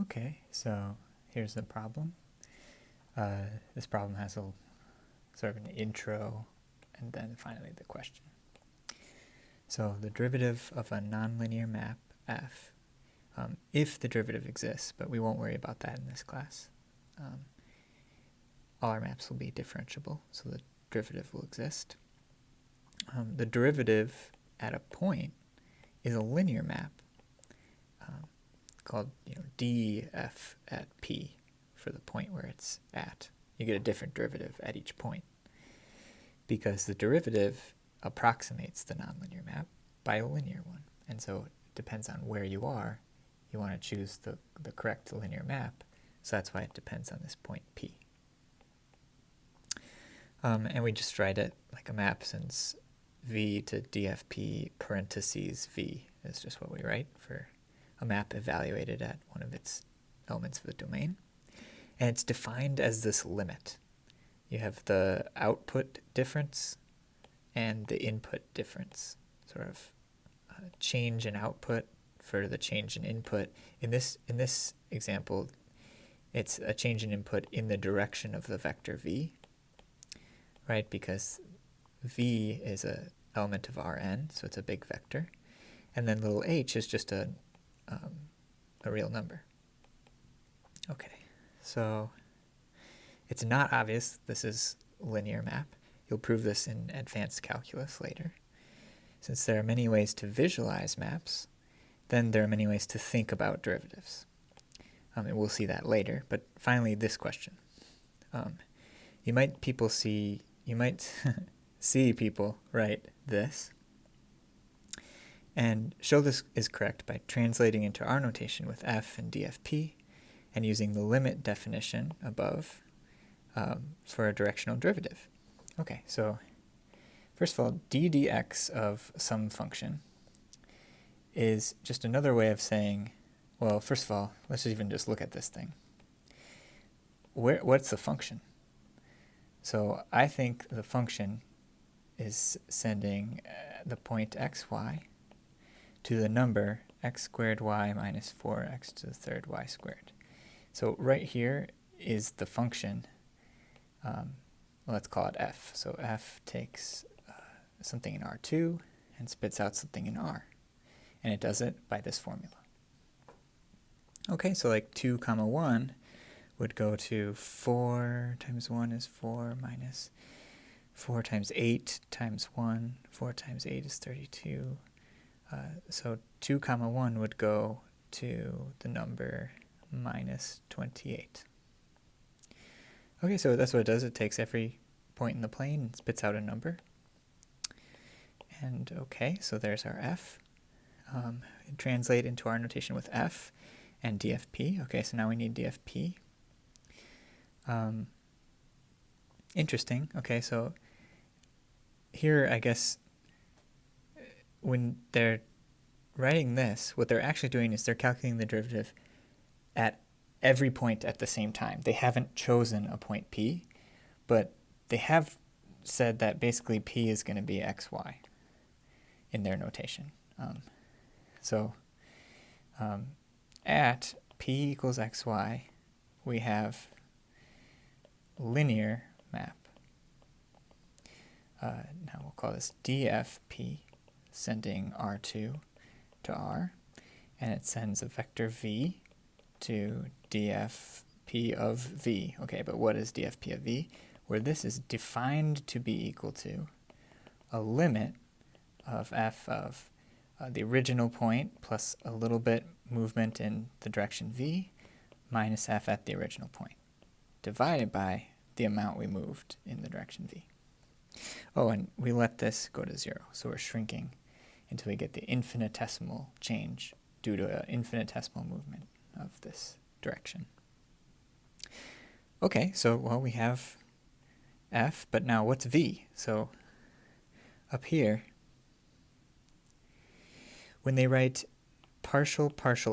Okay, so here's the problem. This problem has a sort of an intro and then finally the question. So the derivative of a nonlinear map f, if the derivative exists, but we won't worry about that in this class. All our maps will be differentiable, so the derivative will exist. The derivative at a point is a linear map called df at p for the point where it's at. You get a different derivative at each point because the derivative approximates the nonlinear map by a linear one. And so it depends on where you are. You want to choose the correct linear map, so that's why it depends on this point p. And we just write it like a map since v to dfp parentheses v is just what we write for a map evaluated at one of its elements of the domain. And it's defined as this limit. You have the output difference and the input difference, sort of change in output for the change in input. In this example, it's a change in input in the direction of the vector v, right? Because v is an element of Rn, so it's a big vector. And then little h is just a real number. Okay, so it's not obvious this is linear map. You'll prove this in advanced calculus later. Since there are many ways to visualize maps, then there are many ways to think about derivatives. And we'll see that later. But finally, this question. You might see people write this and show this is correct by translating into our notation with f and dfp and using the limit definition above for a directional derivative. Okay, so first of all, d dx of some function is just another way of saying, well, first of all, let's even just look at this thing. What's the function? So I think the function is sending the point xy to the number x squared y minus 4x to the third y squared. So right here is the function. Let's call it f. So f takes something in R2 and spits out something in R. And it does it by this formula. Okay, so like 2 comma 1 would go to 4 times 1 is 4 minus 4 times 8 times 1. 4 times 8 is 32. So 2 comma 1 would go to the number minus 28. Okay, so that's what it does. It takes every point in the plane and spits out a number. And okay, so there's our f. Translate into our notation with f and dfp. Okay, so now we need dfp. Interesting. Okay, so here I guess when they're writing this, what they're actually doing is they're calculating the derivative at every point at the same time. They haven't chosen a point p, but they have said that basically p is going to be xy in their notation. At p equals xy, we have linear map. Now we'll call this dfp, sending R2 to R, and it sends a vector v to dfp of v. Okay, but what is dfp of v? Where this is defined to be equal to a limit of f of the original point plus a little bit movement in the direction v minus f at the original point, divided by the amount we moved in the direction v. Oh, and we let this go to 0, so we're shrinking until we get the infinitesimal change due to an infinitesimal movement of this direction. Okay, so, well, we have f, but now what's v? So up here, when they write partial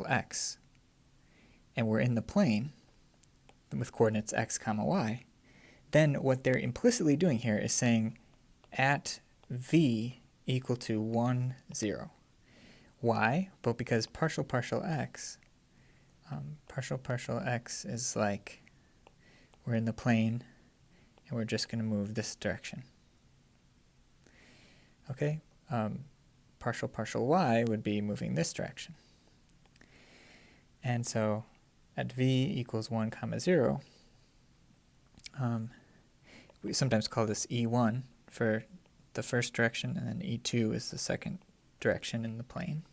x, and we're in the plane with coordinates x comma y, then what they're implicitly doing here is saying at v equal to 1, 0. Why? Well, because partial x partial x is like we're in the plane and we're just going to move this direction. Okay, partial y would be moving this direction. And so at v equals 1 comma 0, we sometimes call this E1 for the first direction, and then E2 is the second direction in the plane.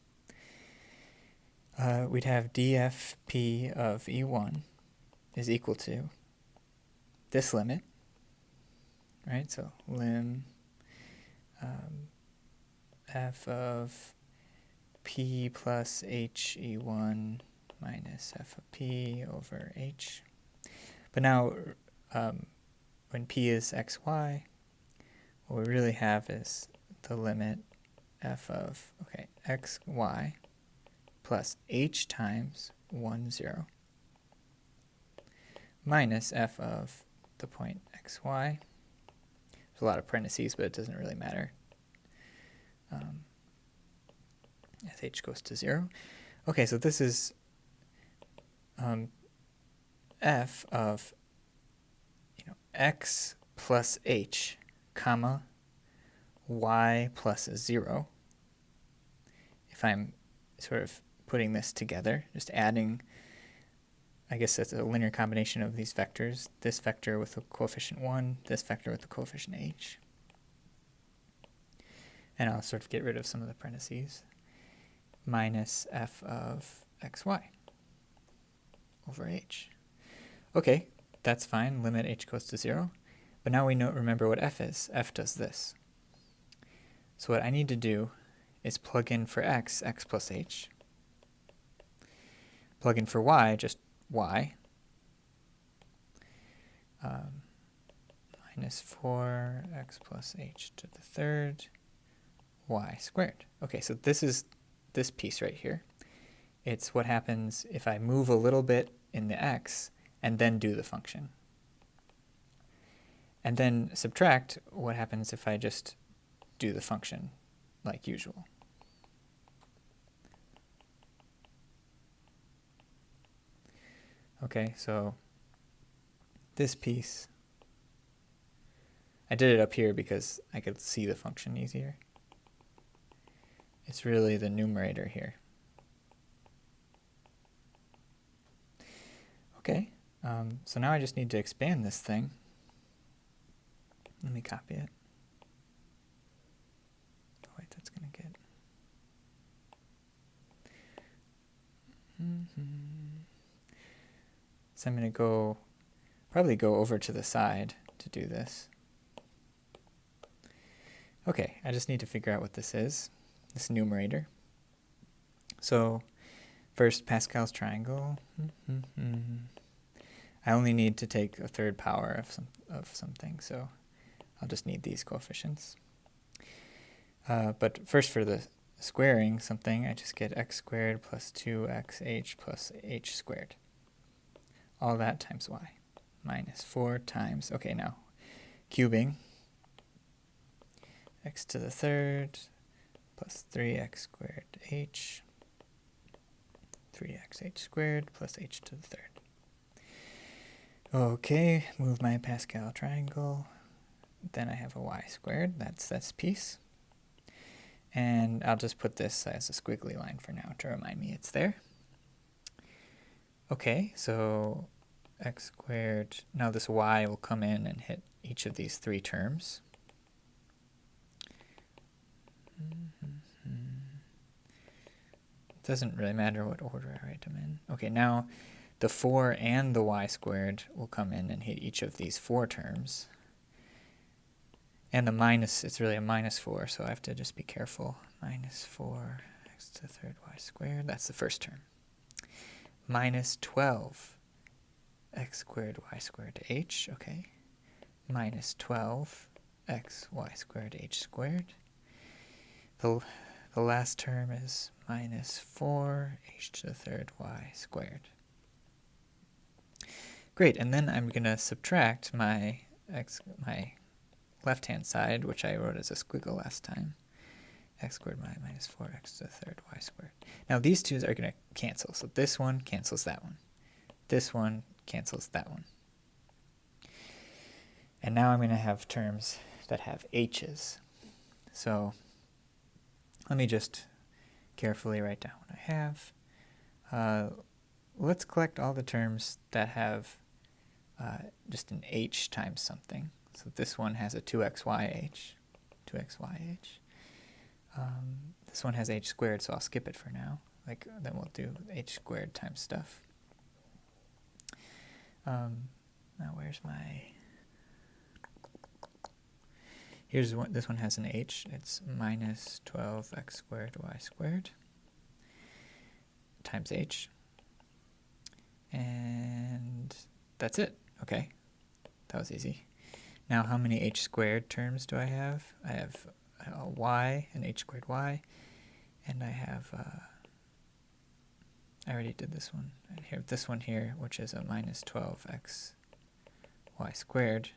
We'd have dfp of E1 is equal to this limit, right? So lim f of p plus h E1 minus f of p over h. But now, when p is xy, what we really have is the limit f of, xy plus h times 1, 0 minus f of the point xy. There's a lot of parentheses, but it doesn't really matter as h goes to 0. Okay, so this is f of x plus h, comma, y plus 0. If I'm sort of putting this together, just adding, I guess that's a linear combination of these vectors, this vector with the coefficient 1, this vector with the coefficient h. And I'll sort of get rid of some of the parentheses, minus f of xy over h. Okay, that's fine, limit h goes to 0. But now we remember what f is. F does this. So what I need to do is plug in for x plus h. Plug in for y, just y. Minus 4x plus h to the third y squared. Okay, so this is this piece right here. It's what happens if I move a little bit in the x and then do the function. And then subtract what happens if I just do the function like usual. Okay, so this piece, I did it up here because I could see the function easier. It's really the numerator here. Okay, so now I just need to expand this thing. Let me copy it. Oh wait, that's going to get... So I'm going to probably go over to the side to do this. Okay, I just need to figure out what this is, this numerator. So first, Pascal's triangle. I only need to take a third power of something, so I'll just need these coefficients. But first, for the squaring something, I just get x squared plus 2xh plus h squared. All that times y. Minus 4 times, okay, now cubing, x to the third plus 3x squared h, 3xh squared plus h to the third. Okay, move my Pascal triangle. Then I have a y squared, that's this piece. And I'll just put this as a squiggly line for now to remind me it's there. Okay, so x squared, now this y will come in and hit each of these three terms. It doesn't really matter what order I write them in. Okay, now the 4 and the y squared will come in and hit each of these 4 terms. And the minus, it's really a minus 4, so I have to just be careful. Minus 4 x to the third y squared, that's the first term. Minus 12 x squared y squared h, okay. Minus 12 x y squared h squared. The last term is minus 4 h to the third y squared. Great, and then I'm going to subtract my left-hand side, which I wrote as a squiggle last time, x squared minus 4x to the third y squared. Now these two are going to cancel. So this one cancels that one. This one cancels that one. And now I'm going to have terms that have h's. So let me just carefully write down what I have. Let's collect all the terms that have just an h times something. So this one has a 2xyh. 2xyh. This one has h squared, so I'll skip it for now. Then we'll do h squared times stuff. Now where's my... Here's one. This one has an h. It's minus 12x squared y squared times h. And that's it. Okay, that was easy. Now how many h squared terms do I have? I have a y, an h squared y, and I have, I already did this one. I have this one here, which is a minus 12x y squared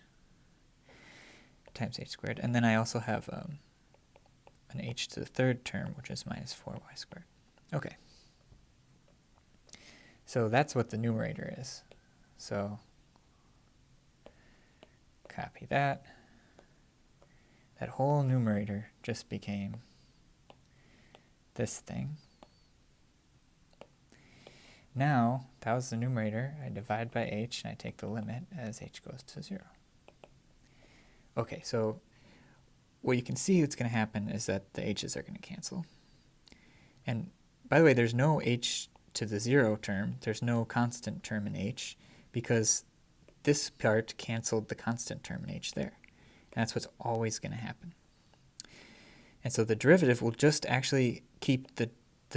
times h squared. And then I also have an h to the third term, which is minus 4y squared. Okay. So that's what the numerator is. So copy that. That whole numerator just became this thing. Now, that was the numerator. I divide by h, and I take the limit as h goes to 0. Okay, so what you can see what's going to happen is that the h's are going to cancel. And by the way, there's no h to the 0 term. There's no constant term in h, because this part canceled the constant term in h there. And that's what's always going to happen. And so the derivative will just actually keep the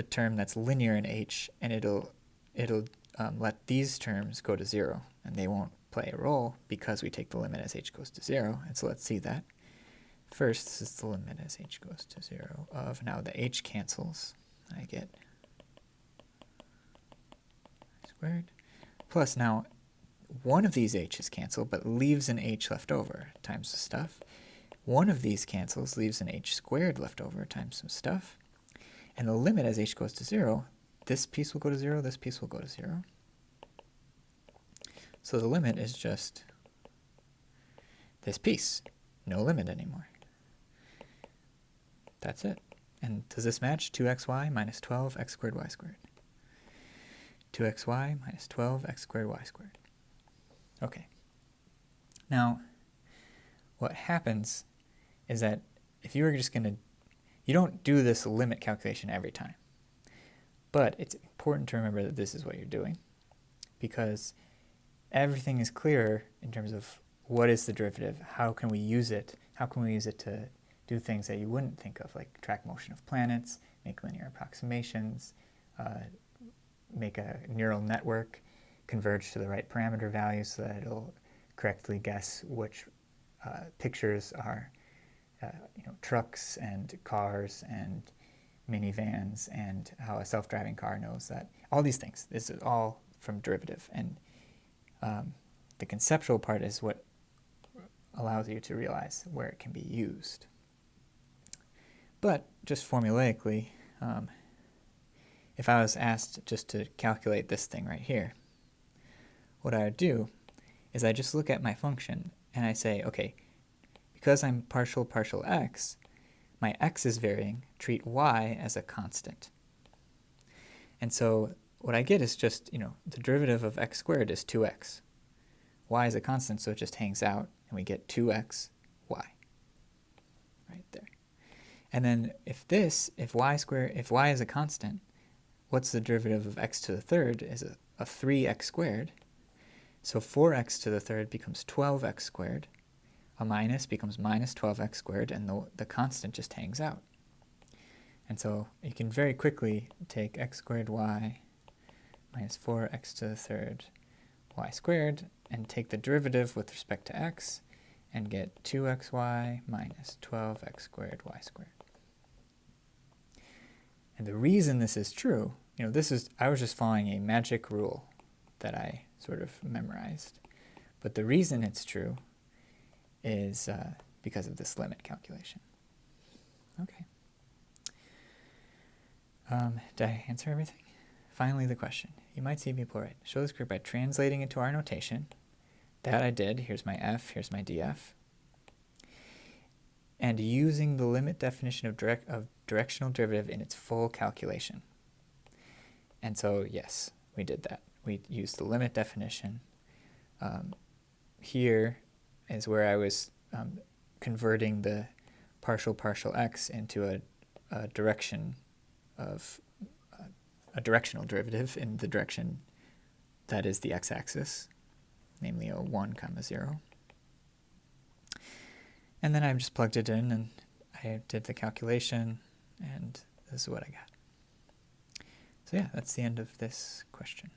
term that's linear in h, and it'll let these terms go to 0, and they won't play a role because we take the limit as h goes to 0. And so let's see that. First, this is the limit as h goes to 0 of, now the h cancels. I get squared. Plus now, one of these h's cancel, but leaves an h left over times the stuff. One of these cancels, leaves an h squared left over times some stuff. And the limit as h goes to 0, this piece will go to 0, this piece will go to 0. So the limit is just this piece. No limit anymore. That's it. And does this match 2xy minus 12x squared y squared? 2xy minus 12x squared y squared. Okay. Now, what happens is that if you were just going to, you don't do this limit calculation every time. But it's important to remember that this is what you're doing, because everything is clearer in terms of what is the derivative, how can we use it to do things that you wouldn't think of, like track motion of planets, make linear approximations, make a neural network converge to the right parameter value so that it'll correctly guess which pictures are trucks and cars and minivans, and how a self-driving car knows that. All these things. This is all from derivative. And the conceptual part is what allows you to realize where it can be used. But just formulaically, if I was asked just to calculate this thing right here, what I would do is I just look at my function and I say, okay, because I'm partial x, my x is varying, treat y as a constant. And so what I get is just, the derivative of x squared is 2x. Y is a constant, so it just hangs out, and we get 2x y right there. And then if y is a constant, what's the derivative of x to the third is a 3x squared. So 4x to the third becomes 12x squared. A minus becomes minus 12x squared, and the constant just hangs out. And so you can very quickly take x squared y minus 4x to the third y squared, and take the derivative with respect to x, and get 2xy minus 12x squared y squared. And the reason this is true, I was just following a magic rule that I sort of memorized. But the reason it's true is because of this limit calculation. Okay. Did I answer everything? Finally, the question. You might see people right. Show this group by translating into our notation. That I did. Here's my f, here's my df. And using the limit definition of directional derivative in its full calculation. And so, yes, we did that. We used the limit definition. Here is where I was converting the partial x into a direction of a directional derivative in the direction that is the x-axis, namely a 1, 0. And then I just plugged it in and I did the calculation, and this is what I got. So yeah, that's the end of this question.